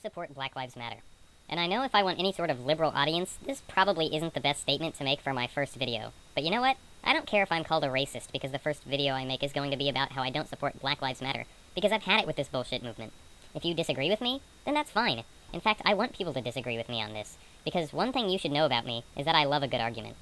support Black Lives Matter. And I know if I want any sort of liberal audience, this probably isn't the best statement to make for my first video. But you know what? I don't care if I'm called a racist because the first video I make is going to be about how I don't support Black Lives Matter, because I've had it with this bullshit movement. If you disagree with me, then that's fine. In fact, I want people to disagree with me on this, because one thing you should know about me is that I love a good argument.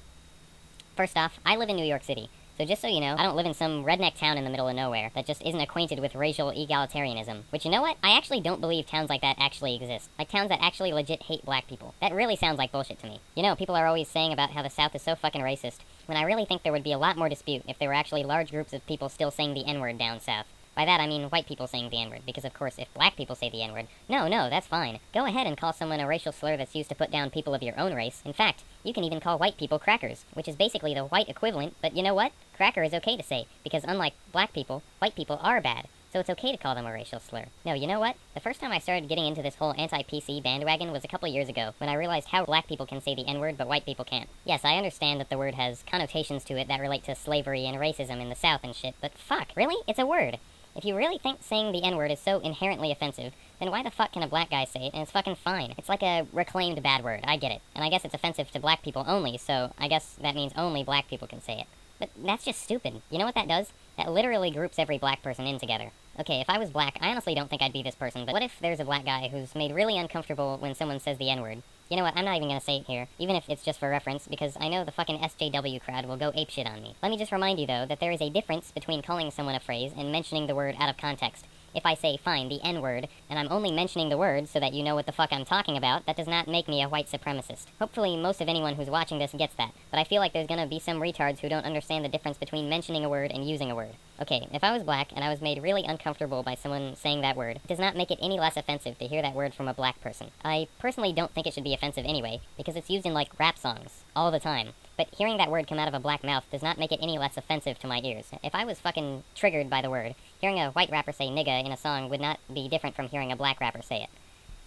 First off, I live in New York City, so just so you know, I don't live in some redneck town in the middle of nowhere that just isn't acquainted with racial egalitarianism. Which, you know what? I actually don't believe towns like that actually exist. Like towns that actually legit hate black people. That really sounds like bullshit to me. You know, people are always saying about how the South is so fucking racist, when I really think there would be a lot more dispute if there were actually large groups of people still saying the N-word down south. By that I mean white people saying the N-word, because of course if black people say the N-word, no, that's fine. Go ahead and call someone a racial slur that's used to put down people of your own race. In fact, you can even call white people crackers, which is basically the white equivalent, but you know what? Cracker is okay to say, because unlike black people, white people are bad. So it's okay to call them a racial slur. No, you know what? The first time I started getting into this whole anti-PC bandwagon was a couple years ago, when I realized how black people can say the N-word, but white people can't. Yes, I understand that the word has connotations to it that relate to slavery and racism in the South and shit, but fuck, really? It's a word. If you really think saying the N-word is so inherently offensive, then why the fuck can a black guy say it and it's fucking fine? It's like a reclaimed bad word, I get it. And I guess it's offensive to black people only, so I guess that means only black people can say it. But that's just stupid. You know what that does? That literally groups every black person in together. Okay, if I was black, I honestly don't think I'd be this person, but what if there's a black guy who's made really uncomfortable when someone says the N-word? You know what, I'm not even gonna say it here, even if it's just for reference, because I know the fucking SJW crowd will go apeshit on me. Let me just remind you, though, that there is a difference between calling someone a phrase and mentioning the word out of context. If I say, fine, the N-word, and I'm only mentioning the word so that you know what the fuck I'm talking about, that does not make me a white supremacist. Hopefully most of anyone who's watching this gets that, but I feel like there's gonna be some retards who don't understand the difference between mentioning a word and using a word. Okay, if I was black and I was made really uncomfortable by someone saying that word, it does not make it any less offensive to hear that word from a black person. I personally don't think it should be offensive anyway, because it's used in like rap songs, all the time. But hearing that word come out of a black mouth does not make it any less offensive to my ears. If I was fucking triggered by the word, hearing a white rapper say nigga in a song would not be different from hearing a black rapper say it.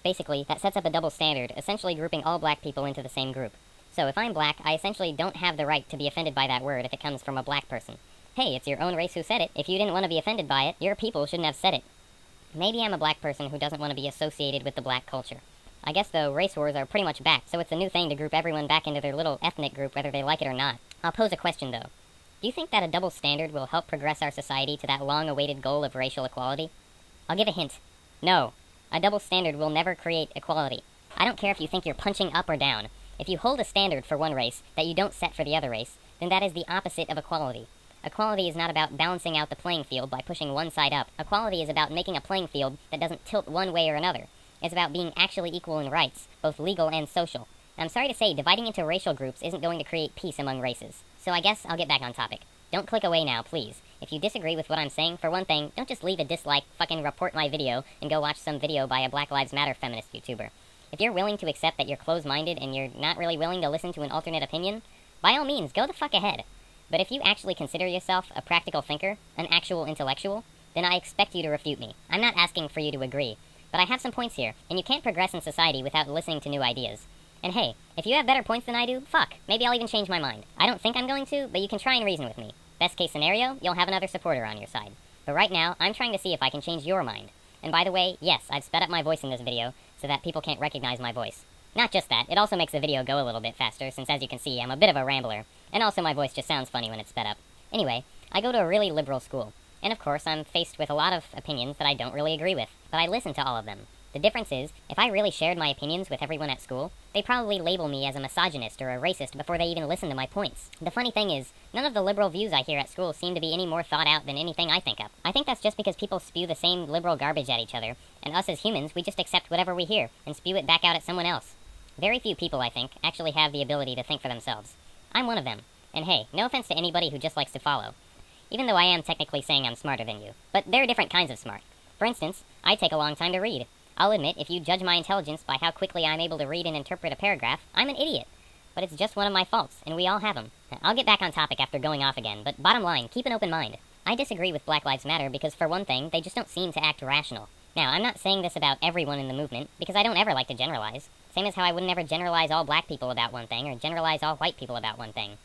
Basically, that sets up a double standard, essentially grouping all black people into the same group. So if I'm black, I essentially don't have the right to be offended by that word if it comes from a black person. Hey, it's your own race who said it. If you didn't want to be offended by it, your people shouldn't have said it. Maybe I'm a black person who doesn't want to be associated with the black culture. I guess, though, race wars are pretty much back, so it's a new thing to group everyone back into their little ethnic group whether they like it or not. I'll pose a question, though. Do you think that a double standard will help progress our society to that long-awaited goal of racial equality? I'll give a hint. No. A double standard will never create equality. I don't care if you think you're punching up or down. If you hold a standard for one race that you don't set for the other race, then that is the opposite of equality. Equality is not about balancing out the playing field by pushing one side up. Equality is about making a playing field that doesn't tilt one way or another. It's about being actually equal in rights, both legal and social. And I'm sorry to say, dividing into racial groups isn't going to create peace among races. So I guess I'll get back on topic. Don't click away now, please. If you disagree with what I'm saying, for one thing, don't just leave a dislike, fucking report my video, and go watch some video by a Black Lives Matter feminist YouTuber. If you're willing to accept that you're closed-minded and you're not really willing to listen to an alternate opinion, by all means, go the fuck ahead. But if you actually consider yourself a practical thinker, an actual intellectual, then I expect you to refute me. I'm not asking for you to agree. But I have some points here, and you can't progress in society without listening to new ideas. And hey, if you have better points than I do, fuck, maybe I'll even change my mind. I don't think I'm going to, but you can try and reason with me. Best case scenario, you'll have another supporter on your side. But right now, I'm trying to see if I can change your mind. And by the way, yes, I've sped up my voice in this video, so that people can't recognize my voice. Not just that, it also makes the video go a little bit faster, since as you can see, I'm a bit of a rambler. And also my voice just sounds funny when it's sped up. Anyway, I go to a really liberal school. And of course, I'm faced with a lot of opinions that I don't really agree with, but I listen to all of them. The difference is, if I really shared my opinions with everyone at school, they'd probably label me as a misogynist or a racist before they even listen to my points. The funny thing is, none of the liberal views I hear at school seem to be any more thought out than anything I think of. I think that's just because people spew the same liberal garbage at each other, and us as humans, we just accept whatever we hear, and spew it back out at someone else. Very few people, I think, actually have the ability to think for themselves. I'm one of them. And hey, no offense to anybody who just likes to follow. Even though I am technically saying I'm smarter than you. But there are different kinds of smart. For instance, I take a long time to read. I'll admit, if you judge my intelligence by how quickly I'm able to read and interpret a paragraph, I'm an idiot. But it's just one of my faults, and we all have them. I'll get back on topic after going off again, but bottom line, keep an open mind. I disagree with Black Lives Matter because, for one thing, they just don't seem to act rational. Now, I'm not saying this about everyone in the movement, because I don't ever like to generalize. Same as how I wouldn't ever generalize all black people about one thing, or generalize all white people about one thing.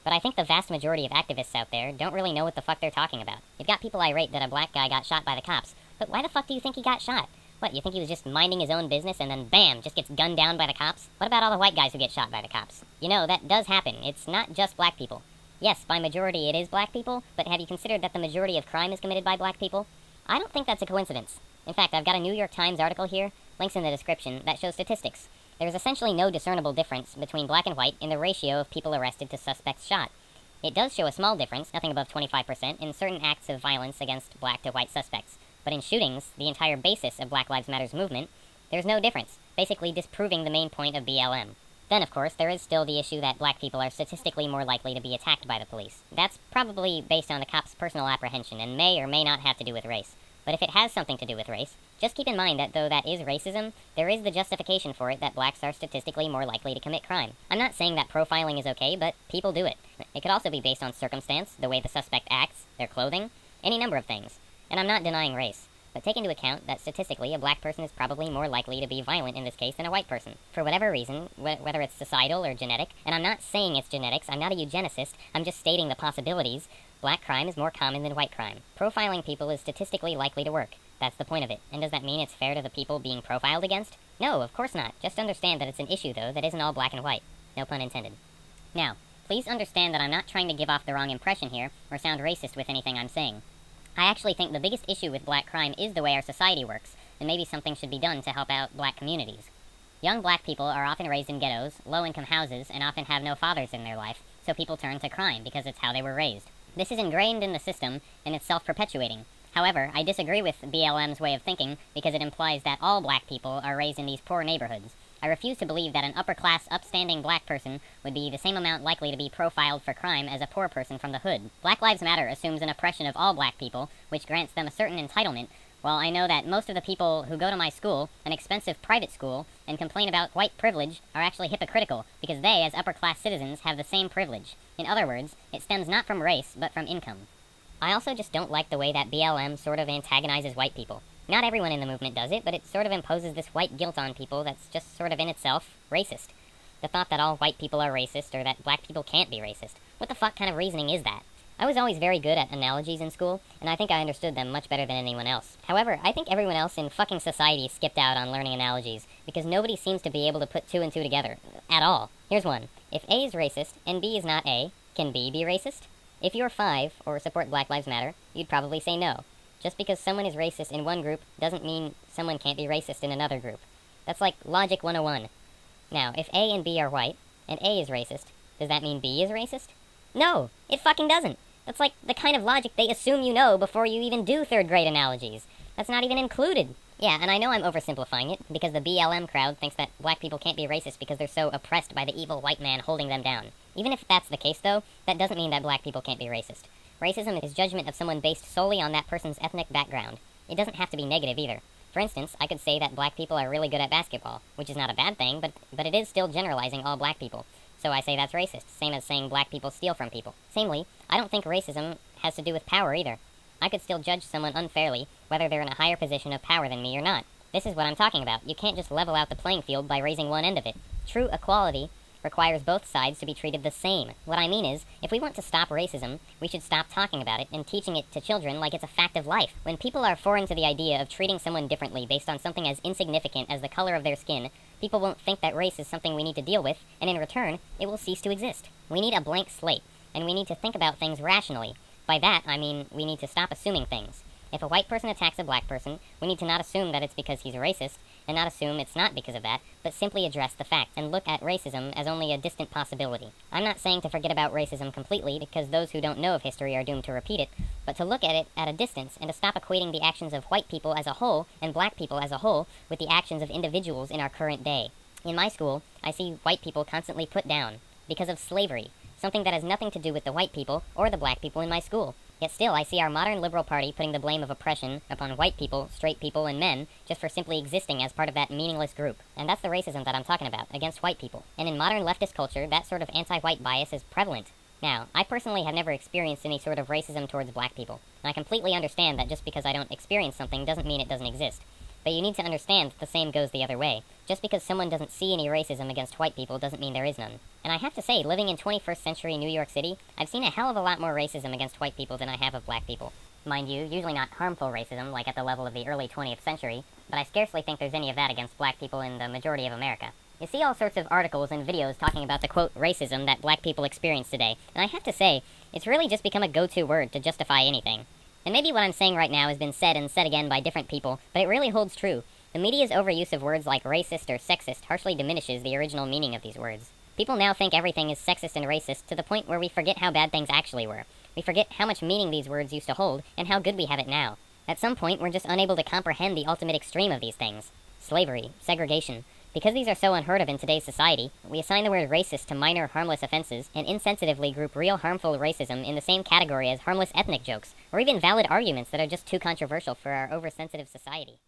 But I think the vast majority of activists out there don't really know what the fuck they're talking about. You've got people irate that a black guy got shot by the cops, but why the fuck do you think he got shot? What, you think he was just minding his own business and then bam, just gets gunned down by the cops? What about all the white guys who get shot by the cops? You know, that does happen. It's not just black people. Yes, by majority it is black people, but have you considered that the majority of crime is committed by black people? I don't think that's a coincidence. In fact, I've got a New York Times article here, links in the description, that shows statistics. There is essentially no discernible difference between black and white in the ratio of people arrested to suspects shot. It does show a small difference, nothing above 25%, in certain acts of violence against black to white suspects. But in shootings, the entire basis of Black Lives Matter's movement, there's no difference, basically disproving the main point of BLM. Then, of course, there is still the issue that black people are statistically more likely to be attacked by the police. That's probably based on the cop's personal apprehension and may or may not have to do with race. But if it has something to do with race, just keep in mind that though that is racism, there is the justification for it that blacks are statistically more likely to commit crime. I'm not saying that profiling is okay, but people do it. It could also be based on circumstance, the way the suspect acts, their clothing, any number of things. And I'm not denying race. But take into account that statistically a black person is probably more likely to be violent in this case than a white person. For whatever reason, whether it's societal or genetic, and I'm not saying it's genetics, I'm not a eugenicist, I'm just stating the possibilities, black crime is more common than white crime. Profiling people is statistically likely to work. That's the point of it. And does that mean it's fair to the people being profiled against? No, of course not. Just understand that it's an issue, though, that isn't all black and white. No pun intended. Now, please understand that I'm not trying to give off the wrong impression here, or sound racist with anything I'm saying. I actually think the biggest issue with black crime is the way our society works, and maybe something should be done to help out black communities. Young black people are often raised in ghettos, low-income houses, and often have no fathers in their life, so people turn to crime because it's how they were raised. This is ingrained in the system, and it's self-perpetuating. However, I disagree with BLM's way of thinking because it implies that all black people are raised in these poor neighborhoods. I refuse to believe that an upper-class, upstanding black person would be the same amount likely to be profiled for crime as a poor person from the hood. Black Lives Matter assumes an oppression of all black people, which grants them a certain entitlement, while I know that most of the people who go to my school, an expensive private school, and complain about white privilege are actually hypocritical, because they, as upper-class citizens, have the same privilege. In other words, it stems not from race, but from income. I also just don't like the way that BLM sort of antagonizes white people. Not everyone in the movement does it, but it sort of imposes this white guilt on people that's just sort of in itself racist. The thought that all white people are racist or that black people can't be racist. What the fuck kind of reasoning is that? I was always very good at analogies in school, and I think I understood them much better than anyone else. However, I think everyone else in fucking society skipped out on learning analogies, because nobody seems to be able to put two and two together. At all. Here's one. If A is racist, and B is not A, can B be racist? If you're 5, or support Black Lives Matter, you'd probably say no. Just because someone is racist in one group doesn't mean someone can't be racist in another group. That's like Logic 101. Now, if A and B are white, and A is racist, does that mean B is racist? No, it fucking doesn't. That's like the kind of logic they assume you know before you even do third grade analogies. That's not even included. Yeah, and I know I'm oversimplifying it, because the BLM crowd thinks that black people can't be racist because they're so oppressed by the evil white man holding them down. Even if that's the case, though, that doesn't mean that black people can't be racist. Racism is judgment of someone based solely on that person's ethnic background. It doesn't have to be negative either. For instance, I could say that black people are really good at basketball, which is not a bad thing, but it is still generalizing all black people. So I say that's racist, same as saying black people steal from people. Samely, I don't think racism has to do with power either. I could still judge someone unfairly, whether they're in a higher position of power than me or not. This is what I'm talking about. You can't just level out the playing field by raising one end of it. True equality requires both sides to be treated the same. What I mean is, if we want to stop racism, we should stop talking about it and teaching it to children like it's a fact of life. When people are foreign to the idea of treating someone differently based on something as insignificant as the color of their skin, people won't think that race is something we need to deal with, and in return, it will cease to exist. We need a blank slate, and we need to think about things rationally. By that, I mean we need to stop assuming things. If a white person attacks a black person, we need to not assume that it's because he's a racist, and not assume it's not because of that, but simply address the fact, and look at racism as only a distant possibility. I'm not saying to forget about racism completely, because those who don't know of history are doomed to repeat it, but to look at it at a distance, and to stop equating the actions of white people as a whole, and black people as a whole, with the actions of individuals in our current day. In my school, I see white people constantly put down, because of slavery, something that has nothing to do with the white people, or the black people in my school. Yet still, I see our modern liberal party putting the blame of oppression upon white people, straight people, and men just for simply existing as part of that meaningless group. And that's the racism that I'm talking about, against white people. And in modern leftist culture, that sort of anti-white bias is prevalent. Now, I personally have never experienced any sort of racism towards black people. And I completely understand that just because I don't experience something doesn't mean it doesn't exist. But you need to understand that the same goes the other way. Just because someone doesn't see any racism against white people doesn't mean there is none. And I have to say, living in 21st century New York City, I've seen a hell of a lot more racism against white people than I have of black people. Mind you, usually not harmful racism, like at the level of the early 20th century, but I scarcely think there's any of that against black people in the majority of America. You see all sorts of articles and videos talking about the, quote, racism that black people experience today, and I have to say, it's really just become a go-to word to justify anything. And maybe what I'm saying right now has been said and said again by different people, but it really holds true. The media's overuse of words like racist or sexist harshly diminishes the original meaning of these words. People now think everything is sexist and racist to the point where we forget how bad things actually were. We forget how much meaning these words used to hold and how good we have it now. At some point, we're just unable to comprehend the ultimate extreme of these things. Slavery, segregation. Because these are so unheard of in today's society, we assign the word racist to minor, harmless offenses and insensitively group real harmful racism in the same category as harmless ethnic jokes, or even valid arguments that are just too controversial for our oversensitive society.